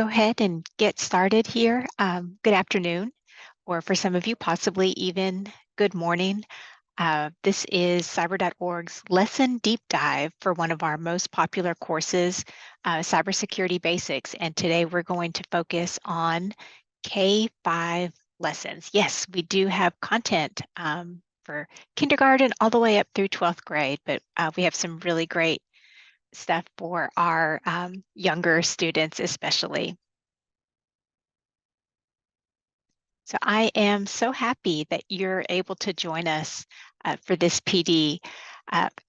ahead and get started here. Good afternoon, or for some of you, possibly even good morning. This is cyber.org's lesson deep dive for one of our most popular courses, Cybersecurity Basics. And today we're going to focus on K-5 lessons. Yes, we do have content for kindergarten all the way up through 12th grade, but we have some really great stuff for our younger students especially. So I am so happy that you're able to join us for this PD.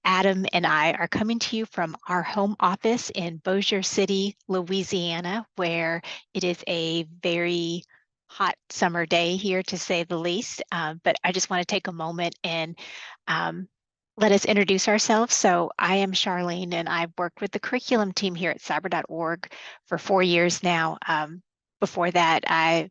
Adam and I are coming to you from our home office in Bossier City, Louisiana, where it is a very hot summer day here, to say the least. But I just want to take a moment and let us introduce ourselves. So I am Charlene, and I've worked with the curriculum team here at cyber.org for 4 years now. Before that, I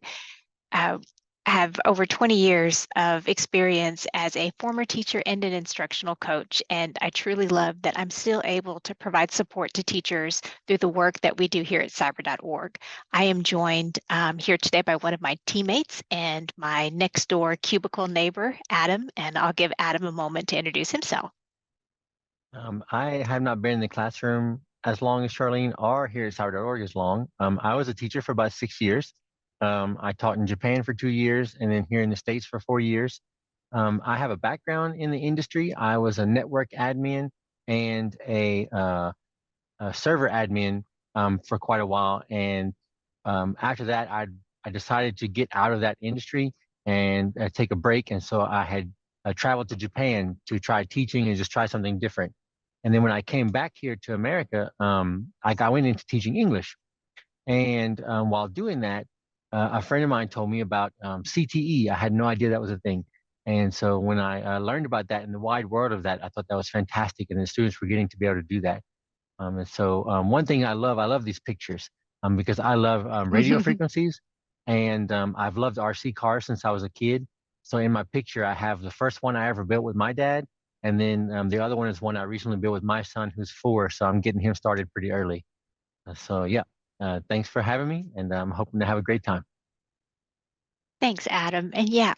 have over 20 years of experience as a former teacher and an instructional coach, and I truly love that I'm still able to provide support to teachers through the work that we do here at cyber.org. I am joined here today by one of my teammates and my next door cubicle neighbor, Adam, and I'll give Adam a moment to introduce himself. I have not been in the classroom as long as Charlene or here at cyber.org as long. I was a teacher for about 6 years. I taught in Japan for 2 years and then here in the States for 4 years. I have a background in the industry. I was a network admin and a server admin for quite a while. And after that, I decided to get out of that industry and take a break. And so I had traveled to Japan to try teaching and just try something different. And then when I came back here to America, I went into teaching English. And while doing that, a friend of mine told me about CTE. I had no idea that was a thing. And so when I learned about that in the wide world of that, I thought that was fantastic. And the students were getting to be able to do that. And so one thing I love these pictures because I love radio frequencies. And I've loved RC cars since I was a kid. So in my picture, I have the first one I ever built with my dad. And then the other one is one I recently built with my son, who's 4. So I'm getting him started pretty early. So yeah, thanks for having me. And I'm hoping to have a great time. Thanks, Adam. And yeah,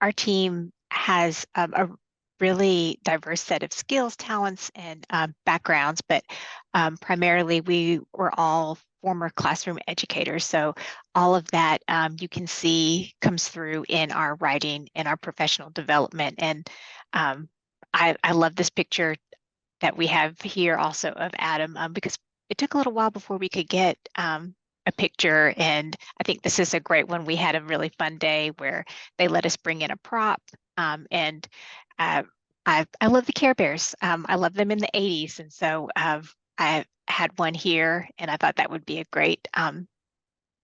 our team has a really diverse set of skills, talents, and backgrounds, but primarily we were all former classroom educators. So all of that you can see comes through in our writing and our professional development. And I love this picture that we have here also of Adam because it took a little while before we could get a picture, and I think this is a great one. We had a really fun day where they let us bring in a prop, and I love the Care Bears. I love them in the 80s, and so I had one here, and I thought that would be a great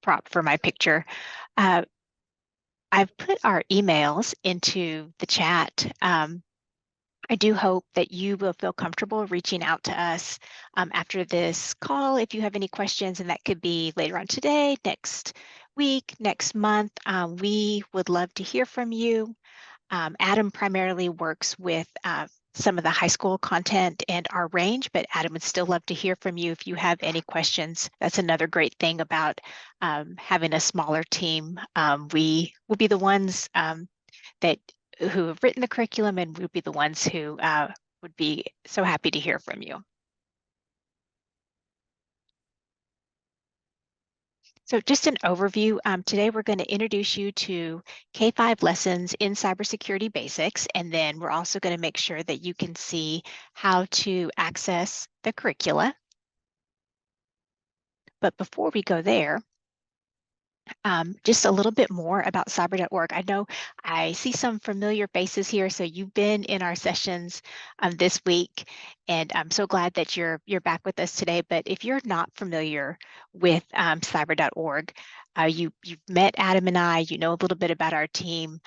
prop for my picture. I've put our emails into the chat. I do hope that you will feel comfortable reaching out to us after this call if you have any questions, and that could be later on today, next week, next month. We would love to hear from you. Adam primarily works with some of the high school content and our range, but Adam would still love to hear from you if you have any questions. That's another great thing about having a smaller team. We will be the ones who have written the curriculum, and we'll be the ones who would be so happy to hear from you. So just an overview, today we're going to introduce you to K-5 lessons in Cybersecurity Basics, and then we're also going to make sure that you can see how to access the curricula. But before we go there, just a little bit more about cyber.org. I know I see some familiar faces here, so you've been in our sessions this week, and I'm so glad that you're back with us today. But if you're not familiar with cyber.org, you've met Adam and I, you know a little bit about our team.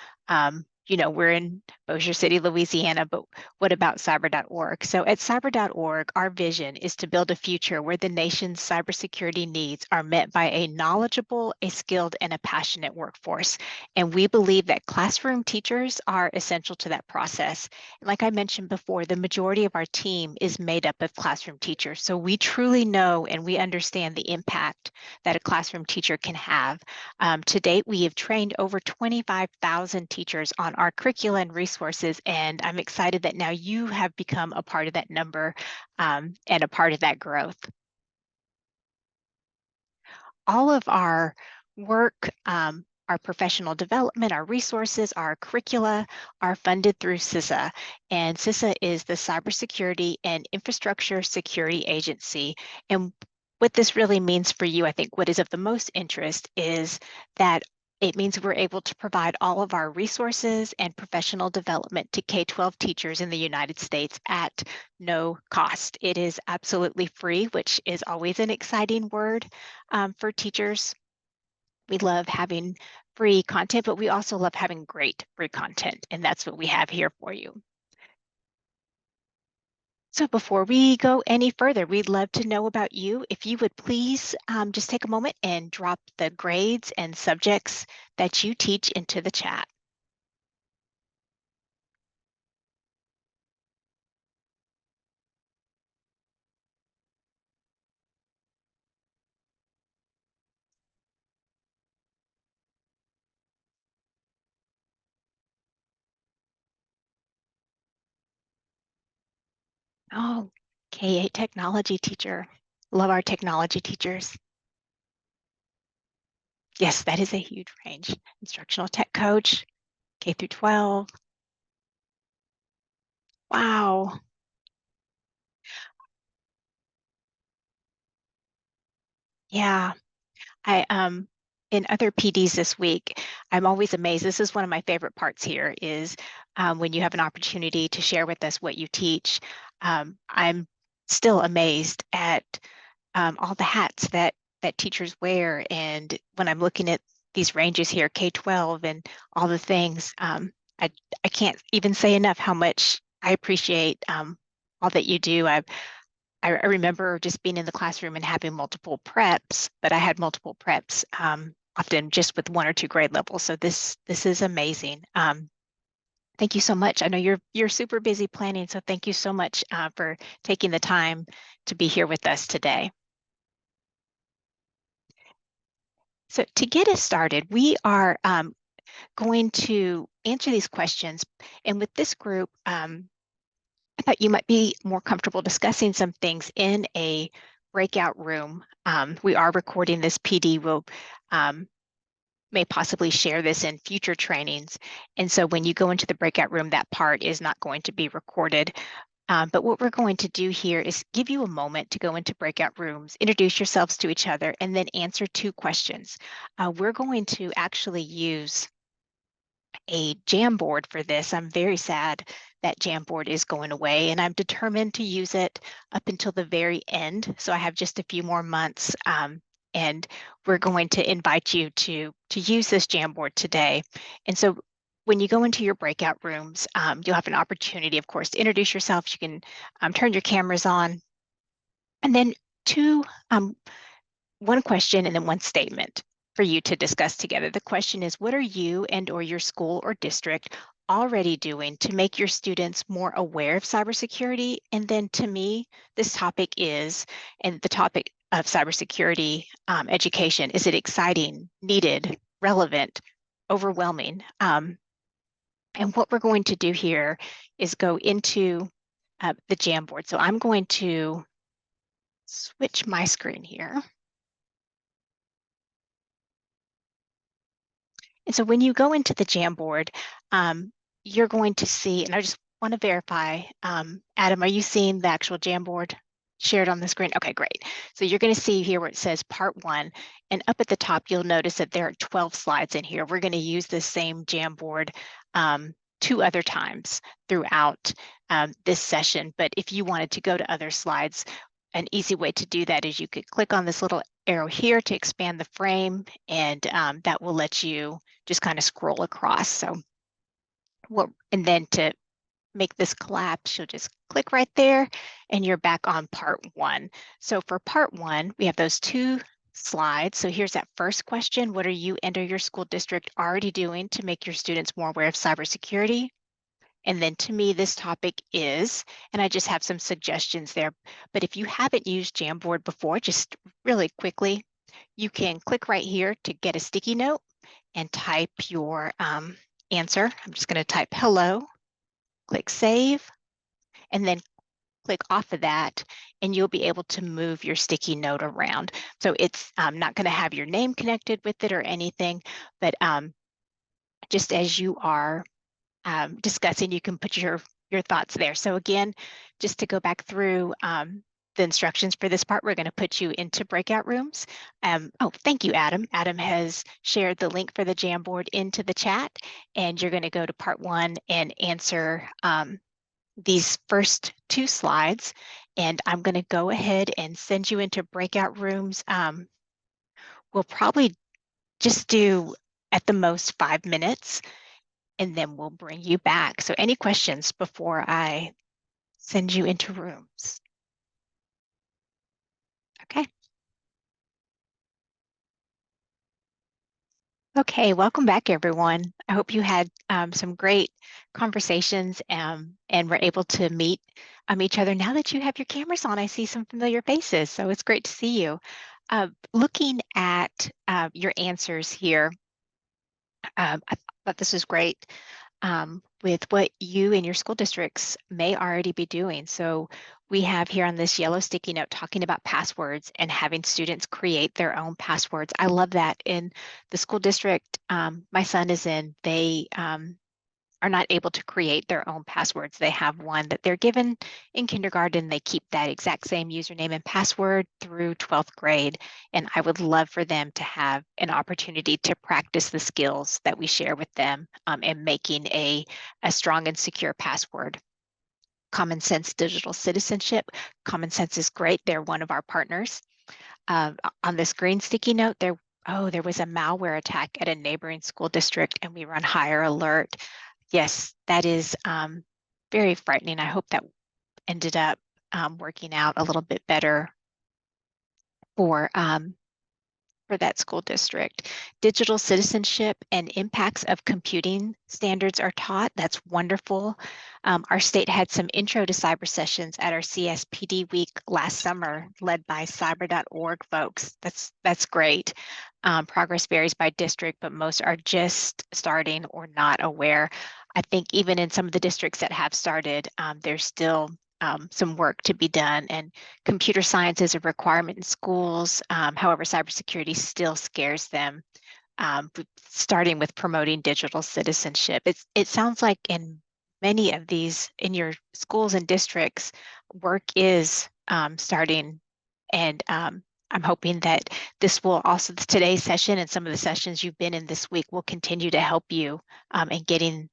we're in Bossier City, Louisiana, but what about cyber.org? So at cyber.org, our vision is to build a future where the nation's cybersecurity needs are met by a knowledgeable, a skilled, and a passionate workforce. And we believe that classroom teachers are essential to that process. Like I mentioned before, the majority of our team is made up of classroom teachers. So we truly know and we understand the impact that a classroom teacher can have. To date, we have trained over 25,000 teachers on our curricula and resources, and I'm excited that now you have become a part of that number and a part of that growth. All of our work, our professional development, our resources, our curricula are funded through CISA. And CISA is the Cybersecurity and Infrastructure Security Agency. And what this really means for you, I think what is of the most interest is that it means we're able to provide all of our resources and professional development to K-12 teachers in the United States at no cost. It is absolutely free, which is always an exciting word for teachers. We love having free content, but we also love having great free content, and that's what we have here for you. So before we go any further, we'd love to know about you. If you would please just take a moment and drop the grades and subjects that you teach into the chat. Oh, K-8 technology teacher. Love our technology teachers. Yes, that is a huge range. Instructional tech coach, K through 12. Wow. Yeah. I in other PDs this week, I'm always amazed. This is one of my favorite parts here is when you have an opportunity to share with us what you teach. I'm still amazed at all the hats that teachers wear. And when I'm looking at these ranges here, K-12 and all the things, I can't even say enough how much I appreciate all that you do. I remember just being in the classroom and having multiple preps, but I had multiple preps often just with 1 or 2 grade levels. So this is amazing. Thank you so much. I know you're super busy planning, so thank you so much for taking the time to be here with us today. So to get us started, we are going to answer these questions. And with this group, I thought you might be more comfortable discussing some things in a breakout room. We are recording this PD. We'll may possibly share this in future trainings. And so when you go into the breakout room, that part is not going to be recorded. But what we're going to do here is give you a moment to go into breakout rooms, introduce yourselves to each other, and then answer 2 questions. We're going to actually use a Jamboard for this. I'm very sad that Jamboard is going away, and I'm determined to use it up until the very end. So I have just a few more months, and we're going to invite you to use this Jamboard today. And so when you go into your breakout rooms, you'll have an opportunity, of course, to introduce yourself. You can turn your cameras on, and then one question and then one statement for you to discuss together. The question is, what are you and or your school or district already doing to make your students more aware of cybersecurity? And then to me, this topic is, and the topic of cybersecurity education, is it exciting, needed, relevant, overwhelming? And what we're going to do here is go into the Jamboard. So I'm going to switch my screen here. And so when you go into the Jamboard, you're going to see, and I just want to verify, Adam, are you seeing the actual Jamboard shared on the screen? Okay, great. So you're going to see here where it says part 1, and up at the top, you'll notice that there are 12 slides in here. We're going to use this same Jamboard 2 other times throughout this session. But if you wanted to go to other slides, an easy way to do that is you could click on this little arrow here to expand the frame, and that will let you just kind of scroll across. So And then to make this collapse, you'll just click right there and you're back on part one. So for part one, we have those two slides. So here's that first question. What are you and or your school district already doing to make your students more aware of cybersecurity? And then to me, this topic is, and I just have some suggestions there, but if you haven't used Jamboard before, just really quickly, you can click right here to get a sticky note and type your answer. I'm just going to type hello, click save, and then click off of that, and you'll be able to move your sticky note around. So it's not going to have your name connected with it or anything, but just as you are discussing, you can put your thoughts there. So again, just to go back through the instructions for this part, we're going to put you into breakout rooms. Oh, thank you, Adam. Adam has shared the link for the Jamboard into the chat, and you're going to go to part one and answer these first two slides. And I'm going to go ahead and send you into breakout rooms. We'll probably just do at the most 5 minutes, and then we'll bring you back. So any questions before I send you into rooms? Okay. Okay, welcome back, everyone. I hope you had some great conversations and were able to meet each other. Now that you have your cameras on, I see some familiar faces, so it's great to see you. Looking at your answers here, I thought this was great with what you and your school districts may already be doing. So we have here on this yellow sticky note talking about passwords and having students create their own passwords. I love that. In the school district my son is in, they are not able to create their own passwords. They have one that they're given in kindergarten. They keep that exact same username and password through 12th grade. And I would love for them to have an opportunity to practice the skills that we share with them in making a strong and secure password. Common Sense Digital Citizenship. Common Sense is great. They're one of our partners. On this green sticky note, there was a malware attack at a neighboring school district and we run higher alert. Yes, that is very frightening. I hope that ended up working out a little bit better for that school district. Digital citizenship and impacts of computing standards are taught. That's wonderful. Our state had some intro to cyber sessions at our CSPD week last summer, led by cyber.org folks. That's great. Progress varies by district, but most are just starting or not aware. I think even in some of the districts that have started, there's still some work to be done, and computer science is a requirement in schools. However, cybersecurity still scares them, starting with promoting digital citizenship. It sounds like in many of these, in your schools and districts, work is starting, and I'm hoping that this will also, today's session and some of the sessions you've been in this week will continue to help you in getting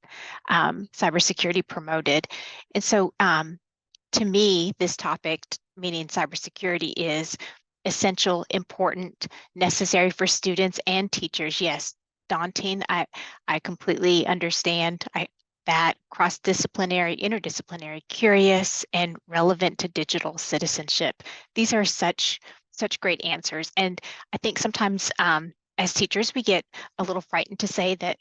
cybersecurity promoted. And so to me, this topic, meaning cybersecurity, is essential, important, necessary for students and teachers. Yes, daunting. I completely understand that cross-disciplinary, interdisciplinary, curious, and relevant to digital citizenship. These are such great answers. And I think sometimes as teachers, we get a little frightened to say that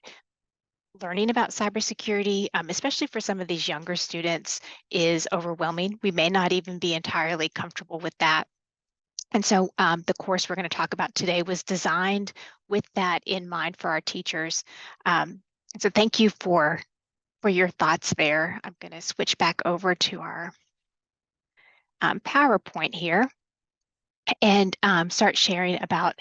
learning about cybersecurity, especially for some of these younger students, is overwhelming. We may not even be entirely comfortable with that. And so the course we're going to talk about today was designed with that in mind for our teachers. So thank you for your thoughts there. I'm going to switch back over to our PowerPoint here and start sharing about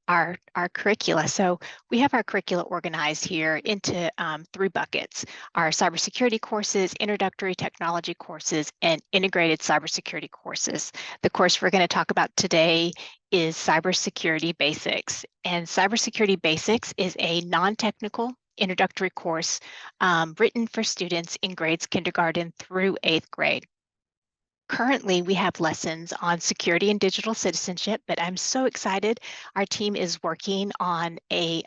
our curricula. So we have our curricula organized here into 3 buckets: our cybersecurity courses, introductory technology courses, and integrated cybersecurity courses. The course we're going to talk about today is Cybersecurity Basics. And Cybersecurity Basics is a non-technical introductory course written for students in grades kindergarten through 8th grade. Currently, we have lessons on security and digital citizenship, but I'm so excited. Our team is working on a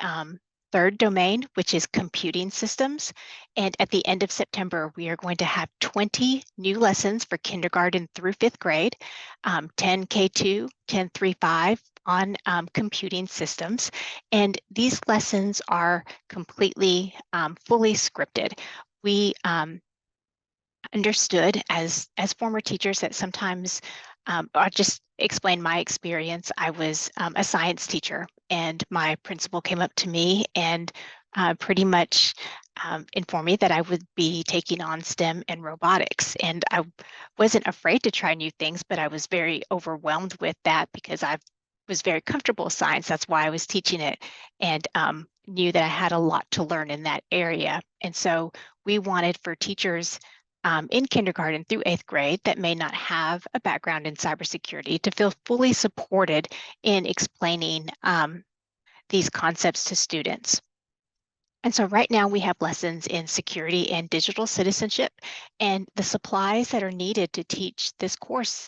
third domain, which is computing systems. And at the end of September, we are going to have 20 new lessons for kindergarten through fifth grade, 10 K2, 10 3-5 on computing systems. And these lessons are completely fully scripted. We understood as former teachers that sometimes I'll just explain my experience. I was a science teacher, and my principal came up to me and pretty much informed me that I would be taking on STEM and robotics. And I wasn't afraid to try new things, but I was very overwhelmed with that because I was very comfortable with science. That's why I was teaching it, and knew that I had a lot to learn in that area. And so we wanted for teachers in kindergarten through eighth grade that may not have a background in cybersecurity to feel fully supported in explaining these concepts to students. And so right now we have lessons in security and digital citizenship, and the supplies that are needed to teach this course,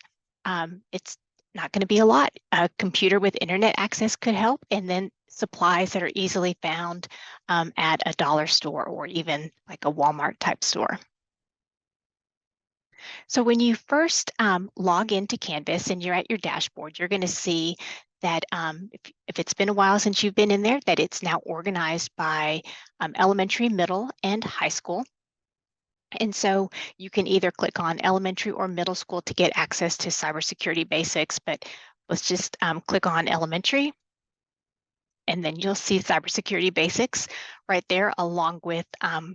it's not going to be a lot. A computer with internet access could help, and then supplies that are easily found at a dollar store or even like a Walmart type store. So when you first log into Canvas and you're at your dashboard, you're going to see that if it's been a while since you've been in there, that it's now organized by elementary, middle, and high school. And so you can either click on elementary or middle school to get access to Cybersecurity Basics, but let's just click on elementary. And then you'll see Cybersecurity Basics right there, along with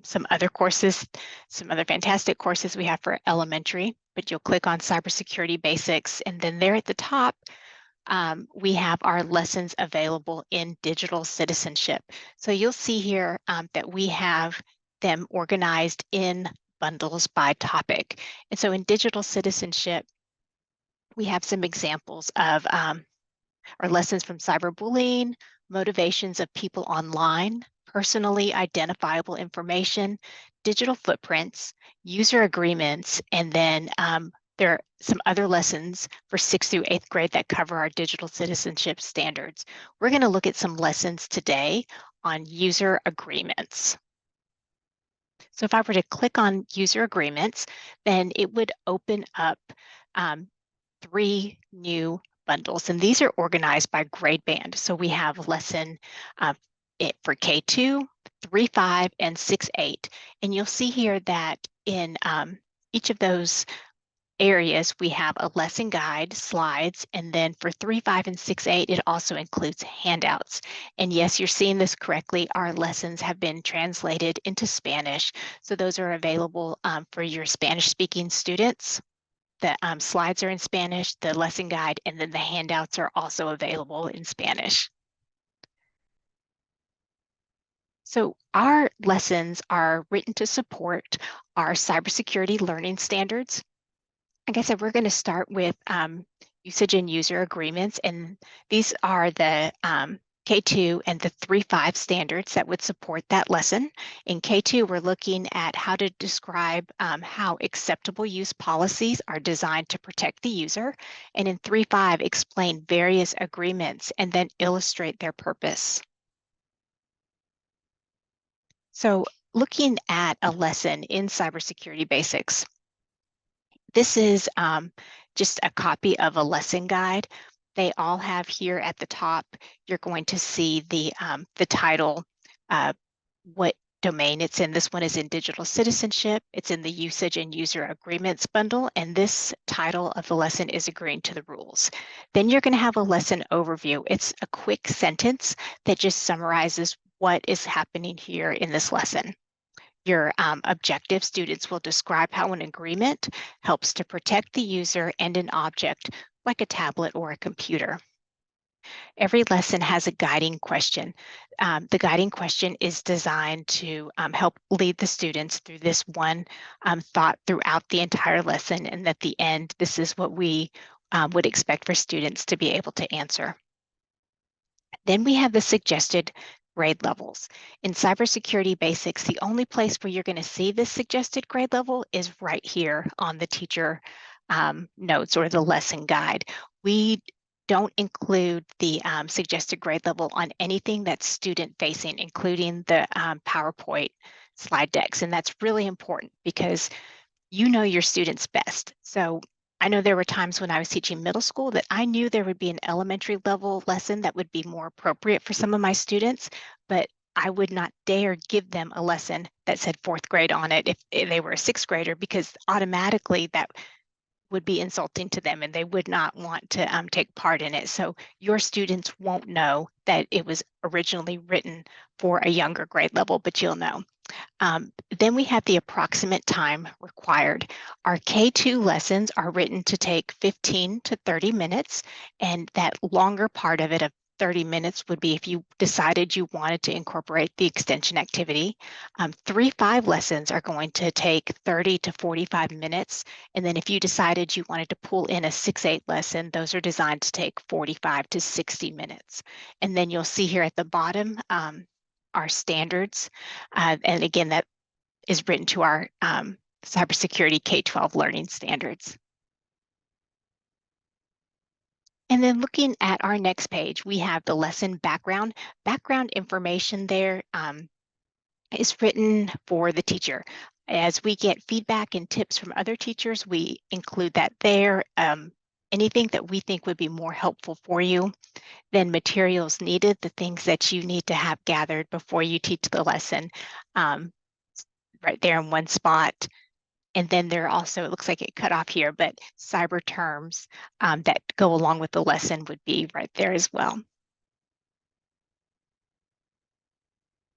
some other courses, some other fantastic courses we have for elementary. But you'll click on Cybersecurity Basics, and then there at the top, we have our lessons available in digital citizenship. So you'll see here that we have them organized in bundles by topic. And so in digital citizenship, we have some examples of our lessons from cyberbullying, motivations of people online, personally identifiable information, digital footprints, user agreements, and then there are some other lessons for 6th through 8th grade that cover our digital citizenship standards. We're going to look at some lessons today on user agreements. So if I were to click on user agreements, then it would open up 3 new bundles, and these are organized by grade band. So we have lesson for K2, 3-5, and 6-8. And you'll see here that in each of those areas, we have a lesson guide, slides, and then for 3-5, and 6-8, it also includes handouts. And yes, you're seeing this correctly. Our lessons have been translated into Spanish. So those are available for your Spanish-speaking students. The slides are in Spanish, the lesson guide, and then the handouts are also available in Spanish. So our lessons are written to support our cybersecurity learning standards. Like I said, we're going to start with usage and user agreements, and these are the K2 and the 3-5 standards that would support that lesson. In K2, we're looking at how to describe how acceptable use policies are designed to protect the user, and in 3-5, explain various agreements and then illustrate their purpose. So looking at a lesson in Cybersecurity Basics, this is just a copy of a lesson guide. They all have here at the top, you're going to see the title, what domain it's in. This one is in digital citizenship. It's in the usage and user agreements bundle, and this title of the lesson is agreeing to the rules. Then you're going to have a lesson overview. It's a quick sentence that just summarizes what is happening here in this lesson. Your objective students will describe how an agreement helps to protect the user and an object like a tablet or a computer. Every lesson has a guiding question. The guiding question is designed to help lead the students through this one thought throughout the entire lesson, and at the end, this is what we would expect for students to be able to answer. Then we have the suggested grade levels. In Cybersecurity Basics, the only place where you're going to see this suggested grade level is right here on the teacher notes or the lesson guide. We don't include the suggested grade level on anything that's student facing, including the PowerPoint slide decks. And that's really important because you know your students best. So I know there were times when I was teaching middle school that I knew there would be an elementary level lesson that would be more appropriate for some of my students, but I would not dare give them a lesson that said fourth grade on it if they were a sixth grader, because automatically that would be insulting to them and they would not want to take part in it. So your students won't know that it was originally written for a younger grade level, but you'll know. Then we have the approximate time required. Our K2 lessons are written to take 15 to 30 minutes, and that longer part of it of 30 minutes would be if you decided you wanted to incorporate the extension activity. 3-5 lessons are going to take 30 to 45 minutes, and then if you decided you wanted to pull in a 6-8 lesson, those are designed to take 45 to 60 minutes. And then you'll see here at the bottom, our standards. And again, that is written to our cybersecurity K-12 learning standards. And then looking at our next page, we have the lesson background. Background information there is written for the teacher. As we get feedback and tips from other teachers, we include that there. Anything that we think would be more helpful for you. Then materials needed, the things that you need to have gathered before you teach the lesson, right there in one spot. And then there are also, it looks like it cut off here, but cyber terms that go along with the lesson would be right there as well.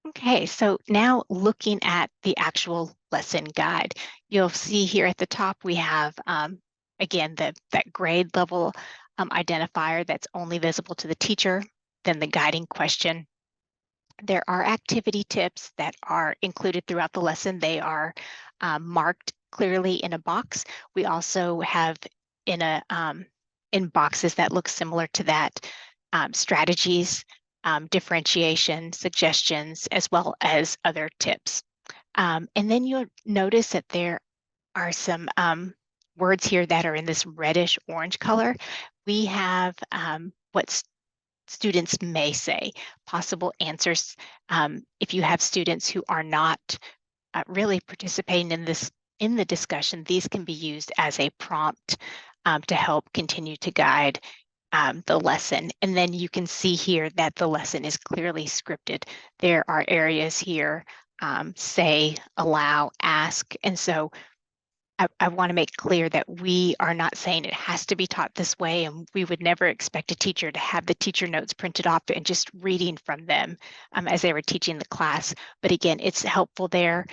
Okay, so now looking at the actual lesson guide, you'll see here at the top we have, again, that grade level identifier that's only visible to the teacher, then the guiding question. There are activity tips that are included throughout the lesson. They are marked clearly in a box. We also have in boxes that look similar to that, strategies, differentiation, suggestions, as well as other tips. And then you'll notice that there are some words here that are in this reddish orange color. We have what students may say, possible answers. If you have students who are not really participating in the discussion, these can be used as a prompt to help continue to guide the lesson. And then you can see here that the lesson is clearly scripted. There are areas here, say, allow, ask. And so I want to make clear that we are not saying it has to be taught this way, and we would never expect a teacher to have the teacher notes printed off and just reading from them as they were teaching the class. But again, it's helpful there.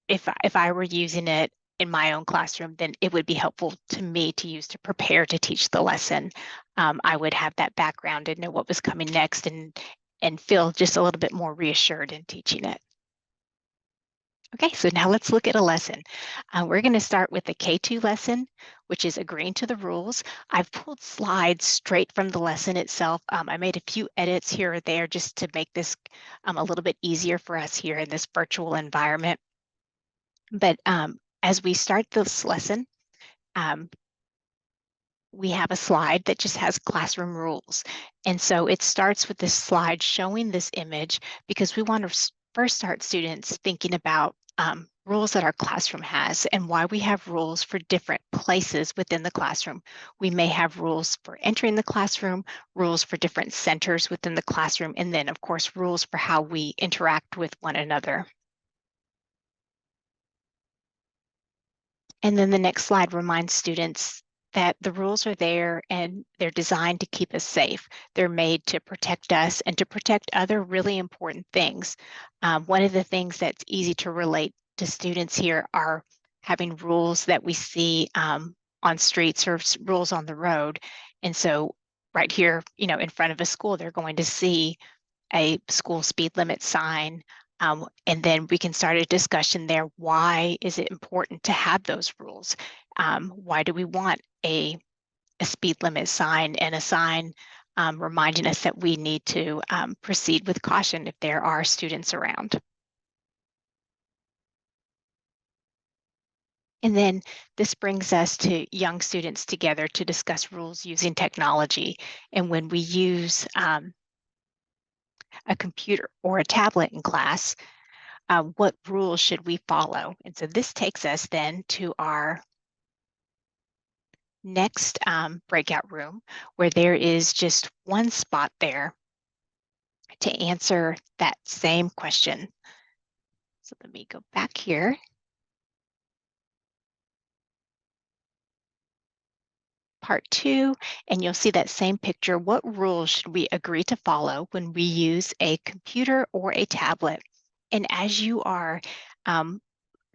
If I were using it in my own classroom, then it would be helpful to me to use to prepare to teach the lesson. I would have that background and know what was coming next and feel just a little bit more reassured in teaching it. Okay, so now let's look at a lesson. We're going to start with the K2 lesson, which is agreeing to the rules. I've pulled slides straight from the lesson itself. I made a few edits here or there just to make this a little bit easier for us here in this virtual environment. But as we start this lesson, we have a slide that just has classroom rules. And so it starts with this slide showing this image because we want to first start students thinking about rules that our classroom has and why we have rules for different places within the classroom. We may have rules for entering the classroom, rules for different centers within the classroom, and then of course, rules for how we interact with one another. And then the next slide reminds students that the rules are there and they're designed to keep us safe. They're made to protect us and to protect other really important things. One of the things that's easy to relate to students here are having rules that we see on streets or rules on the road. And so right here, in front of a school, they're going to see a school speed limit sign. And then we can start a discussion there. Why is it important to have those rules? Why do we want a speed limit sign and a sign reminding us that we need to proceed with caution if there are students around? And then this brings us to young students together to discuss rules using technology. And when we use a computer or a tablet in class, what rules should we follow? And so this takes us then to our next breakout room, where there is just one spot there to answer that same question. So let me go back here. Part 2, and you'll see that same picture. What rules should we agree to follow when we use a computer or a tablet? And as you are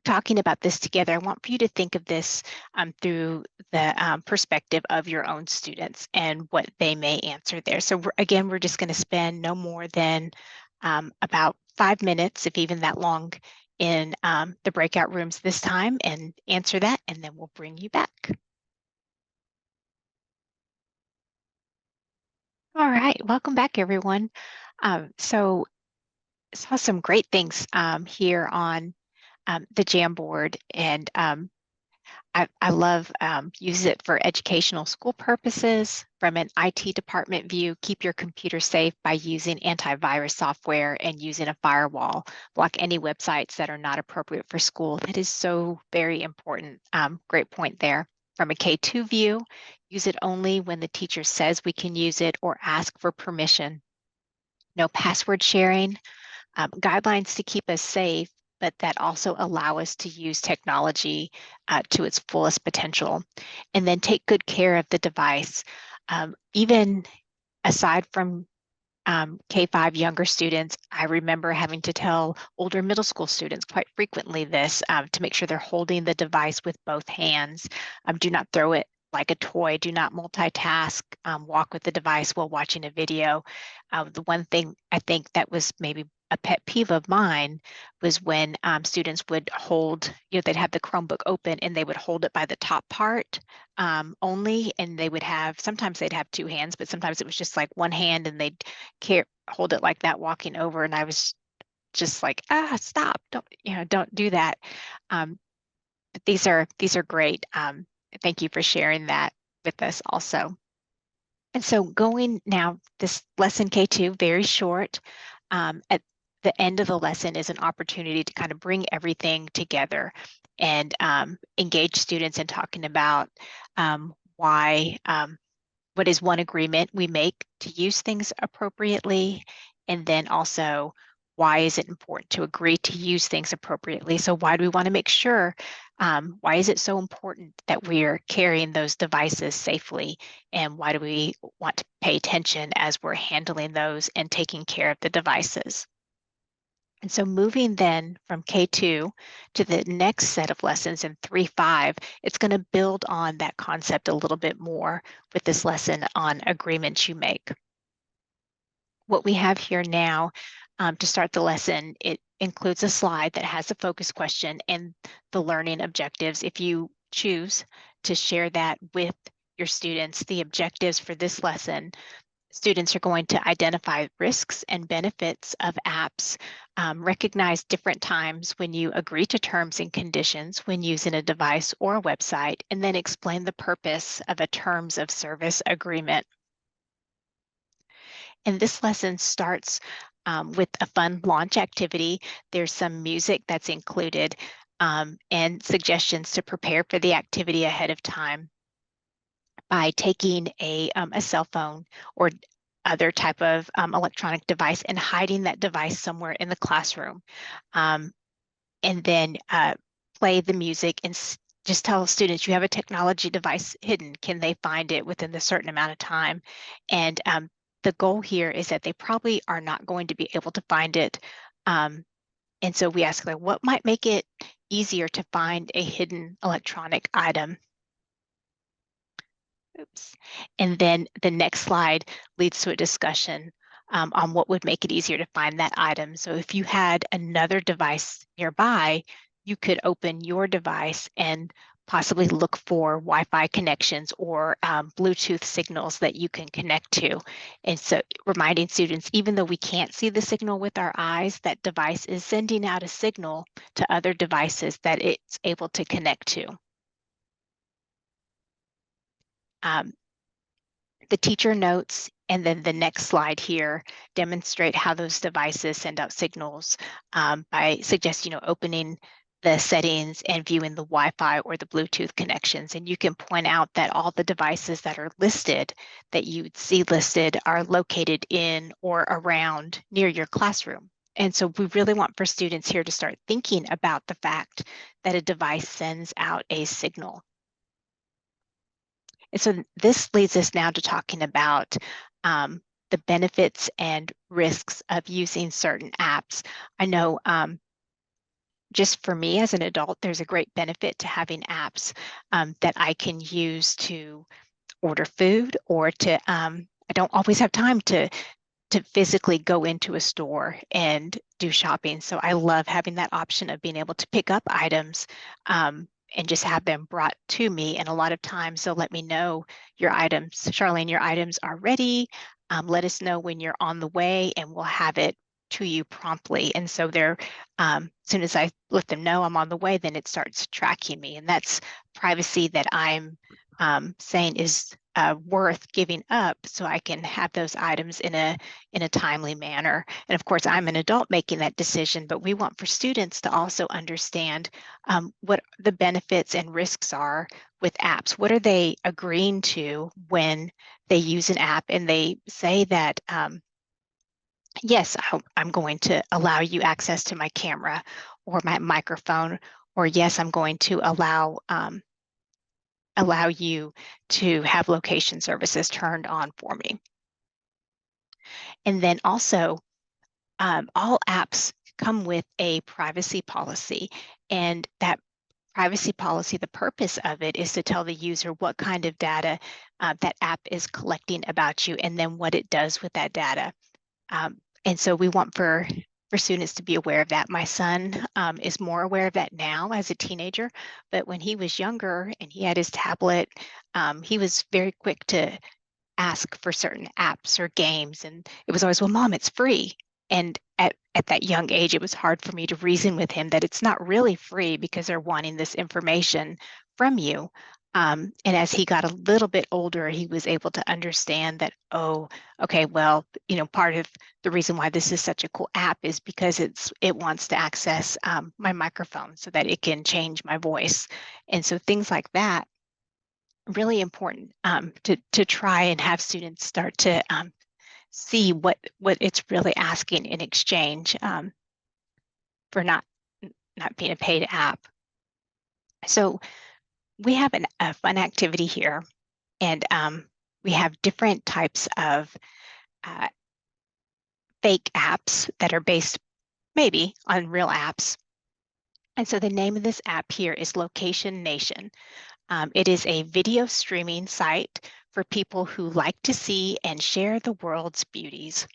talking about this together, I want for you to think of this through the perspective of your own students and what they may answer there. So again, we're just going to spend no more than about 5 minutes, if even that long, in the breakout rooms this time and answer that, and then we'll bring you back. All right, welcome back, everyone. So saw some great things here on the Jamboard, and I love use it for educational school purposes. From an IT department view, keep your computer safe by using antivirus software and using a firewall. Block any websites that are not appropriate for school. That is so very important. Great point there. From a K-2 view, use it only when the teacher says we can use it or ask for permission. No password sharing, guidelines to keep us safe, but that also allow us to use technology to its fullest potential. And then take good care of the device. Even aside from K-5 younger students, I remember having to tell older middle school students quite frequently this to make sure they're holding the device with both hands. Do not throw it like a toy. Do not multitask, walk with the device while watching a video. The one thing I think that was maybe a pet peeve of mine was when students would hold, they'd have the Chromebook open and they would hold it by the top part only, and they would have, sometimes they'd have two hands, but sometimes it was just like one hand and they'd hold it like that walking over, and I was just like, stop, don't do that. But these are great. Thank you for sharing that with us also. And so going now, this lesson K2, very short. At the end of the lesson is an opportunity to kind of bring everything together and engage students in talking about why what is one agreement we make to use things appropriately, and then also why is it important to agree to use things appropriately? So why do we want to make sure, why is it so important that we're carrying those devices safely? And why do we want to pay attention as we're handling those and taking care of the devices? And so moving then from K2 to the next set of lessons in 3.5, it's going to build on that concept a little bit more with this lesson on agreements you make. What we have here now to start the lesson, it includes a slide that has a focus question and the learning objectives. If you choose to share that with your students, the objectives for this lesson, students are going to identify risks and benefits of apps, recognize different times when you agree to terms and conditions when using a device or a website, and then explain the purpose of a terms of service agreement. And this lesson starts with a fun launch activity. There's some music that's included and suggestions to prepare for the activity ahead of time by taking a cell phone or other type of electronic device and hiding that device somewhere in the classroom. And then play the music and just tell students you have a technology device hidden. Can they find it within a certain amount of time? And the goal here is that they probably are not going to be able to find it. And so we ask, like, what might make it easier to find a hidden electronic item? Oops. And then the next slide leads to a discussion on what would make it easier to find that item. So if you had another device nearby, you could open your device and possibly look for Wi-Fi connections or Bluetooth signals that you can connect to. And so reminding students, even though we can't see the signal with our eyes, that device is sending out a signal to other devices that it's able to connect to. The teacher notes and then the next slide here demonstrate how those devices send out signals by suggesting, opening the settings and viewing the Wi-Fi or the Bluetooth connections. And you can point out that all the devices that are listed, that you see listed, are located in or around near your classroom. And so we really want for students here to start thinking about the fact that a device sends out a signal. And so this leads us now to talking about the benefits and risks of using certain apps. I know just for me as an adult, there's a great benefit to having apps that I can use to order food or to, I don't always have time to physically go into a store and do shopping. So I love having that option of being able to pick up items and just have them brought to me. And a lot of times they'll let me know your items, Charlene, your items are ready. Let us know when you're on the way and we'll have it to you promptly. And so they're, as soon as I let them know I'm on the way, then it starts tracking me. And that's privacy that I'm saying is worth giving up so I can have those items in a timely manner. And of course, I'm an adult making that decision, but we want for students to also understand what the benefits and risks are with apps. What are they agreeing to when they use an app and they say that, yes, I'm going to allow you access to my camera or my microphone, or yes, I'm going to allow you to have location services turned on for me. And then also, all apps come with a privacy policy, and that privacy policy, the purpose of it is to tell the user what kind of data that app is collecting about you and then what it does with that data. And so we want for students to be aware of that. My son is more aware of that now as a teenager, but when he was younger and he had his tablet, he was very quick to ask for certain apps or games. And it was always, well, Mom, it's free. And at that young age, it was hard for me to reason with him that it's not really free because they're wanting this information from you. And as he got a little bit older, he was able to understand that, oh, okay, well, part of the reason why this is such a cool app is because it wants to access my microphone so that it can change my voice. And so things like that, really important to try and have students start to see what it's really asking in exchange for not being a paid app. So we have a fun activity here, and we have different types of fake apps that are based maybe on real apps. And so the name of this app here is Location Nation. It is a video streaming site for people who like to see and share the world's beauties.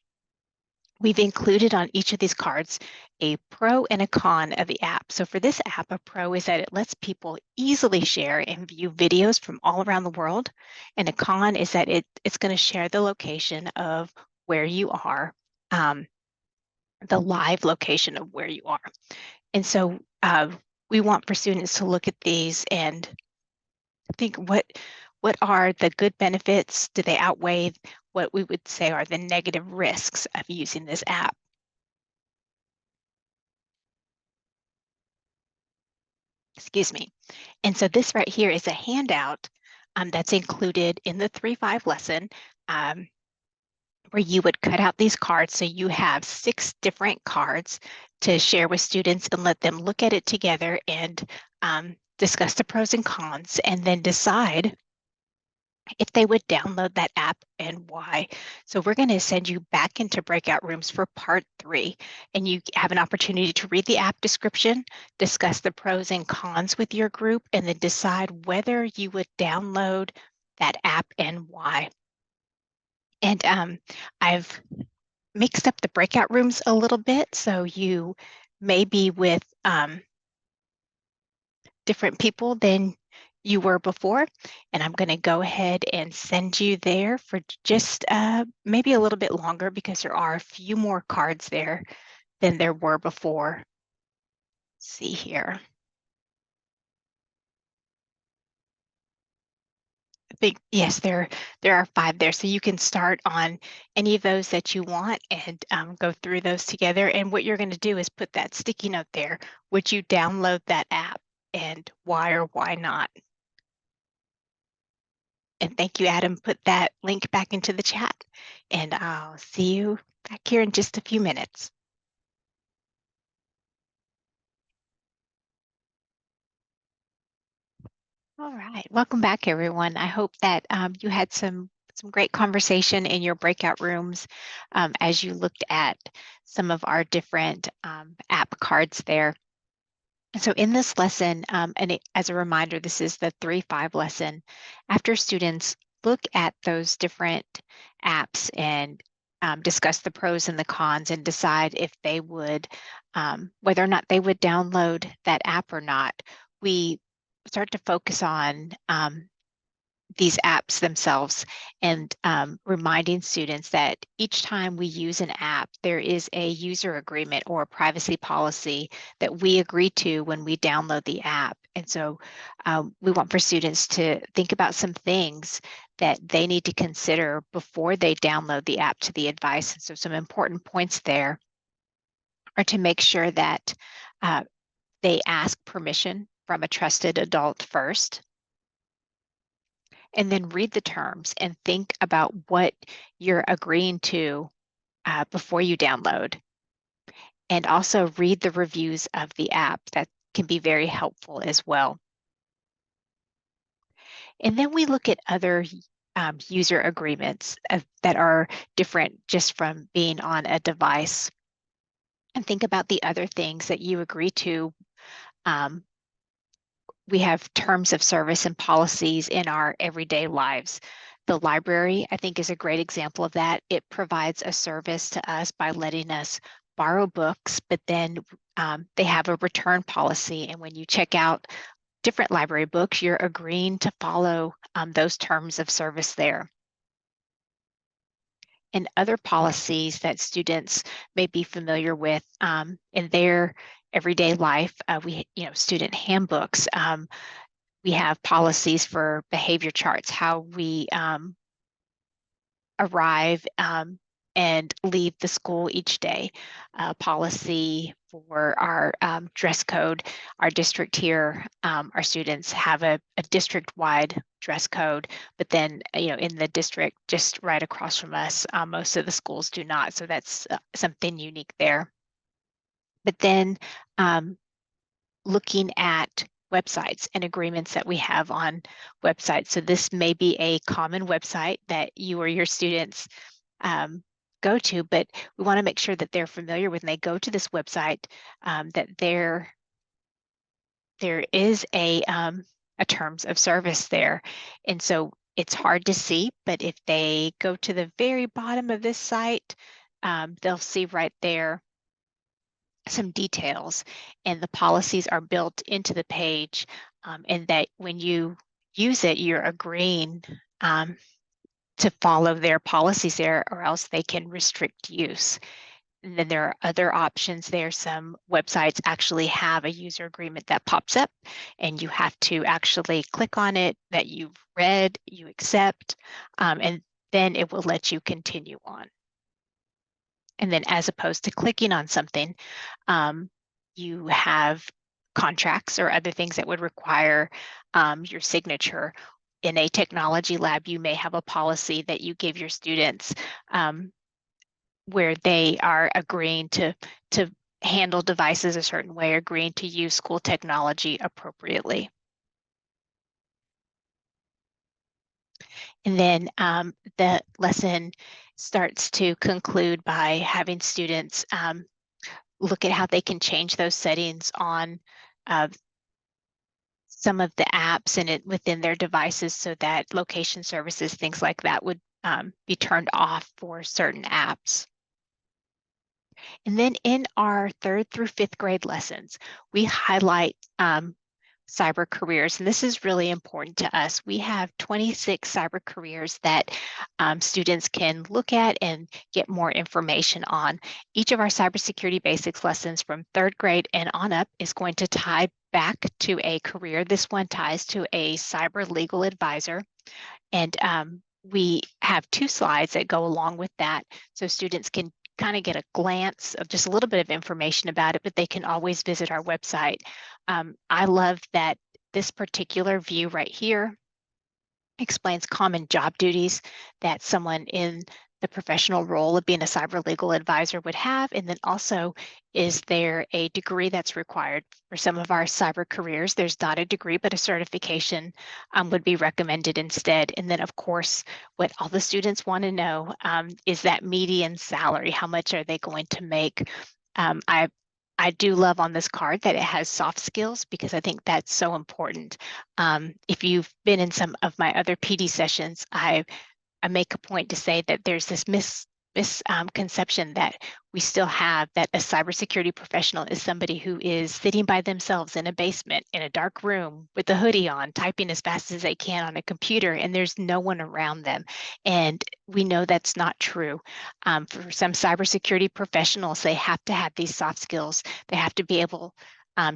We've included on each of these cards a pro and a con of the app. So for this app, a pro is that it lets people easily share and view videos from all around the world. And a con is that it's going to share the location of where you are, the live location of where you are. And so we want for students to look at these and think what are the good benefits? Do they outweigh what we would say are the negative risks of using this app? Excuse me. And so this right here is a handout that's included in the 3-5 lesson where you would cut out these cards. So you have 6 different cards to share with students and let them look at it together and discuss the pros and cons and then decide if they would download that app and why. So we're going to send you back into breakout rooms for part 3, and you have an opportunity to read the app description, discuss the pros and cons with your group, and then decide whether you would download that app and why. And I've mixed up the breakout rooms a little bit, so you may be with different people than you were before, and I'm going to go ahead and send you there for just maybe a little bit longer because there are a few more cards there than there were before. Let's see here. I think, yes, there are 5 there. So you can start on any of those that you want and go through those together. And what you're going to do is put that sticky note there. Would you download that app, and why or why not? And thank you, Adam. Put that link back into the chat, and I'll see you back here in just a few minutes. All right, welcome back, everyone. I hope that you had some great conversation in your breakout rooms as you looked at some of our different app cards there. So in this lesson, as a reminder, this is the 3-5 lesson. After students look at those different apps and discuss the pros and the cons and decide if they would, whether or not they would download that app or not, we start to focus on these apps themselves and reminding students that each time we use an app, there is a user agreement or a privacy policy that we agree to when we download the app. And so we want for students to think about some things that they need to consider before they download the app to the advice. And so some important points there are to make sure that they ask permission from a trusted adult first, and then read the terms and think about what you're agreeing to before you download. And also read the reviews of the app. That can be very helpful as well. And then we look at other user agreements that are different just from being on a device, and think about the other things that you agree to. We have terms of service and policies in our everyday lives. The library, I think, is a great example of that. It provides a service to us by letting us borrow books, but then they have a return policy. And when you check out different library books, you're agreeing to follow those terms of service there. And other policies that students may be familiar with in their everyday life, student handbooks. We have policies for behavior charts, how we arrive and leave the school each day. Policy for our dress code. Our district here, our students have a district-wide dress code, but then in the district just right across from us, most of the schools do not. So that's something unique there. But then looking at websites and agreements that we have on websites. So this may be a common website that you or your students go to, but we want to make sure that they're familiar when they go to this website, that there is a terms of service there. And so it's hard to see, but if they go to the very bottom of this site, they'll see right there some details, and the policies are built into the page, and that when you use it, you're agreeing to follow their policies there, or else they can restrict use. And then there are other options there. Some websites actually have a user agreement that pops up, and you have to actually click on it, that you've read, you accept, and then it will let you continue on. And then as opposed to clicking on something, you have contracts or other things that would require your signature. In a technology lab, you may have a policy that you give your students where they are agreeing to handle devices a certain way, agreeing to use school technology appropriately. And then the lesson starts to conclude by having students look at how they can change those settings on some of the apps and within their devices, so that location services, things like that, would be turned off for certain apps. And then in our 3rd through 5th grade lessons, we highlight cyber careers, and this is really important to us. We have 26 cyber careers that students can look at and get more information on. Each of our cybersecurity basics lessons from 3rd grade and on up is going to tie back to a career. This one ties to a cyber legal advisor, and we have 2 slides that go along with that, so students can kind of get a glance of just a little bit of information about it, but they can always visit our website. I love that this particular view right here explains common job duties that someone in the professional role of being a cyber legal advisor would have. And then also, is there a degree that's required for some of our cyber careers? There's not a degree, but a certification would be recommended instead. And then, of course, what all the students want to know is that median salary. How much are they going to make? I do love on this card that it has soft skills, because I think that's so important. If you've been in some of my other PD sessions, I make a point to say that there's this misconception that we still have, that a cybersecurity professional is somebody who is sitting by themselves in a basement in a dark room with a hoodie on, typing as fast as they can on a computer, and there's no one around them. And we know that's not true. For some cybersecurity professionals, they have to have these soft skills. They have to be able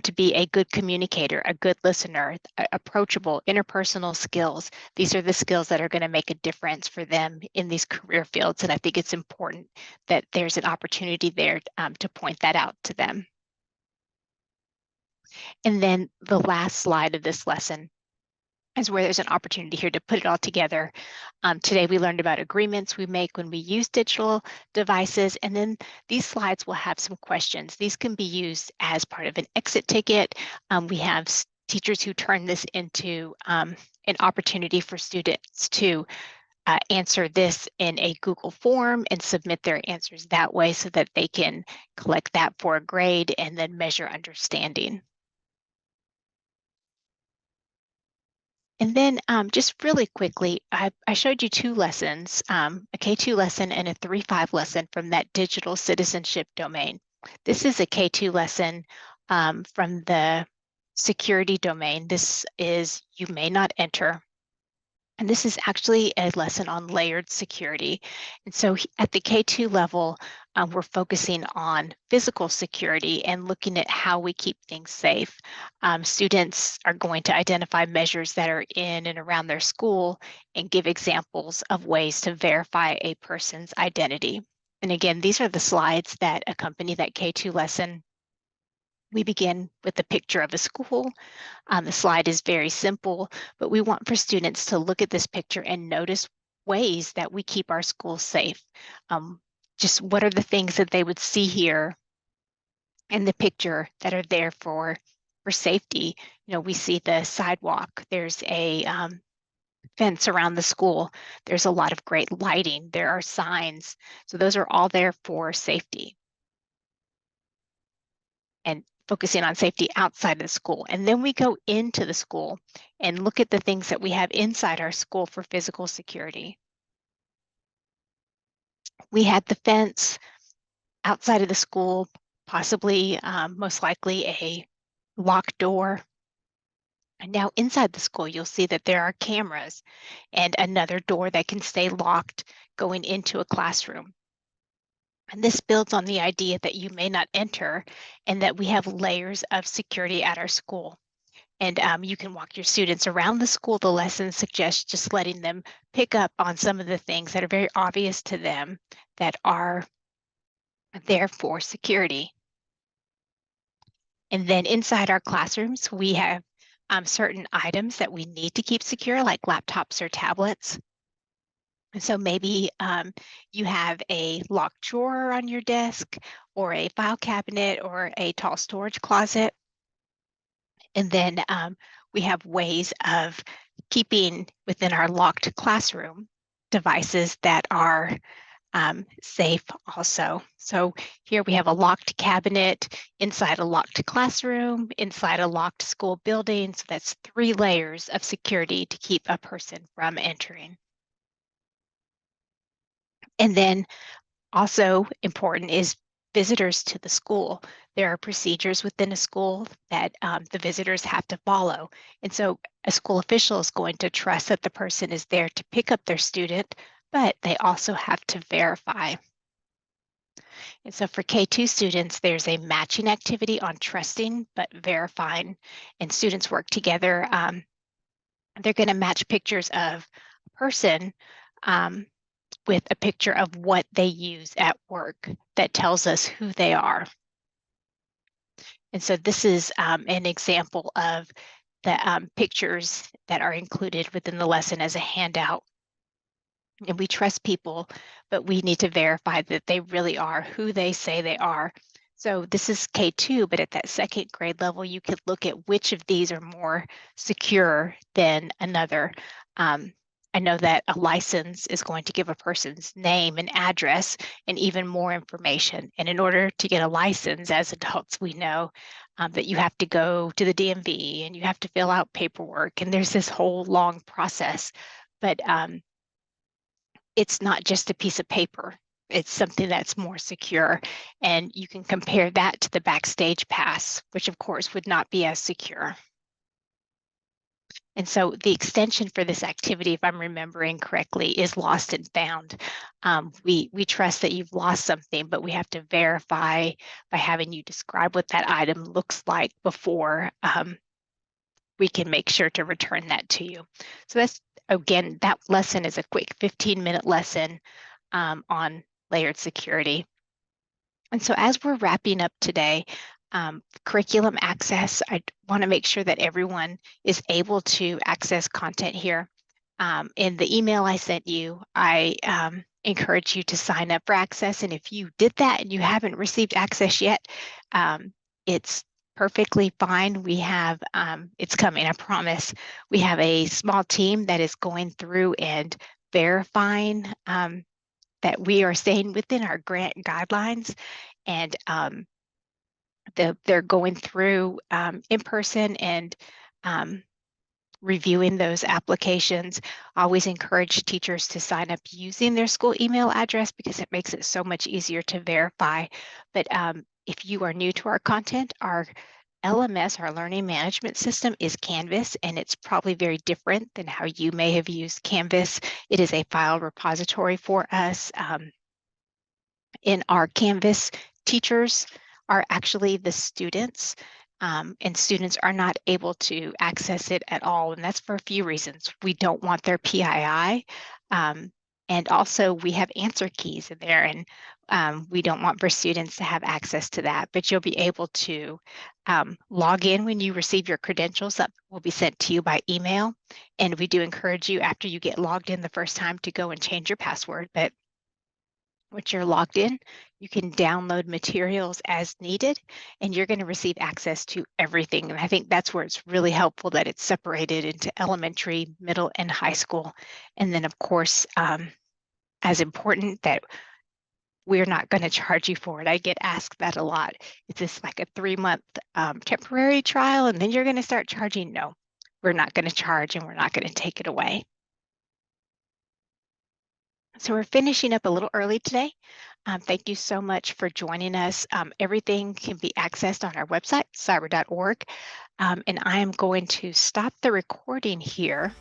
to be a good communicator, a good listener, approachable, interpersonal skills. These are the skills that are going to make a difference for them in these career fields. And I think it's important that there's an opportunity there to point that out to them. And then the last slide of this lesson is where there's an opportunity here to put it all together. Today we learned about agreements we make when we use digital devices, and then these slides will have some questions. These can be used as part of an exit ticket. We have teachers who turn this into an opportunity for students to answer this in a Google form and submit their answers that way, so that they can collect that for a grade and then measure understanding. And then just really quickly, I showed you 2 lessons, a K2 lesson and a 3-5 lesson from that digital citizenship domain. This is a K2 lesson from the security domain. This is you may not enter. And this is actually a lesson on layered security. And so at the K2 level, we're focusing on physical security and looking at how we keep things safe. Students are going to identify measures that are in and around their school and give examples of ways to verify a person's identity. And again, these are the slides that accompany that K2 lesson. We begin with a picture of a school. The slide is very simple, but we want for students to look at this picture and notice ways that we keep our schools safe. Just what are the things that they would see here in the picture that are there for safety? You know, we see the sidewalk. There's a fence around the school. There's a lot of great lighting. There are signs. So those are all there for safety and focusing on safety outside of the school. And then we go into the school and look at the things that we have inside our school for physical security. We had the fence outside of the school, possibly most likely a locked door. And now inside the school, you'll see that there are cameras and another door that can stay locked going into a classroom. And this builds on the idea that you may not enter and that we have layers of security at our school. And you can walk your students around the school. The lesson suggests just letting them pick up on some of the things that are very obvious to them that are there for security. And then inside our classrooms, we have certain items that we need to keep secure, like laptops or tablets. And so maybe you have a locked drawer on your desk, or a file cabinet, or a tall storage closet. And then we have ways of keeping within our locked classroom devices that are safe also. So here we have a locked cabinet inside a locked classroom, inside a locked school building. So that's 3 layers of security to keep a person from entering. And then also important is visitors to the school. There are procedures within a school that the visitors have to follow. And so a school official is going to trust that the person is there to pick up their student, but they also have to verify. And so for K2 students, there's a matching activity on trusting but verifying, and students work together. They're going to match pictures of a person with a picture of what they use at work that tells us who they are. And so this is an example of the pictures that are included within the lesson as a handout. And we trust people, but we need to verify that they really are who they say they are. So this is K2, but at that second grade level, you could look at which of these are more secure than another. I know that a license is going to give a person's name and address and even more information. And in order to get a license, as adults, we know that you have to go to the DMV and you have to fill out paperwork. And there's this whole long process. But it's not just a piece of paper. It's something that's more secure. And you can compare that to the backstage pass, which of course would not be as secure. And so the extension for this activity, if I'm remembering correctly, is lost and found. We trust that you've lost something, but we have to verify by having you describe what that item looks like before we can make sure to return that to you. So that's, again, that lesson is a quick 15-minute lesson on layered security. And so as we're wrapping up today, curriculum access, I want to make sure that everyone is able to access content here. In the email I sent you, I encourage you to sign up for access. And if you did that and you haven't received access yet, it's perfectly fine. We have, it's coming, I promise. We have a small team that is going through and verifying that we are staying within our grant guidelines, and they're going through in person and reviewing those applications. I always encourage teachers to sign up using their school email address because it makes it so much easier to verify. But if you are new to our content, our LMS, our learning management system, is Canvas, and it's probably very different than how you may have used Canvas. It is a file repository for us. In our Canvas, teachers are actually the students, and students are not able to access it at all. And that's for a few reasons. We don't want their PII. And also we have answer keys in there, and we don't want for students to have access to that, but you'll be able to log in when you receive your credentials that will be sent to you by email. And we do encourage you, after you get logged in the first time, to go and change your password. But once you're logged in, you can download materials as needed, and you're going to receive access to everything. And I think that's where it's really helpful that it's separated into elementary, middle, and high school. And then, of course, as important, that we're not going to charge you for it. I get asked that a lot. Is this like a 3-month temporary trial, and then you're going to start charging? No, we're not going to charge, and we're not going to take it away. So we're finishing up a little early today. Thank you so much for joining us. Everything can be accessed on our website, cyber.org. And I am going to stop the recording here.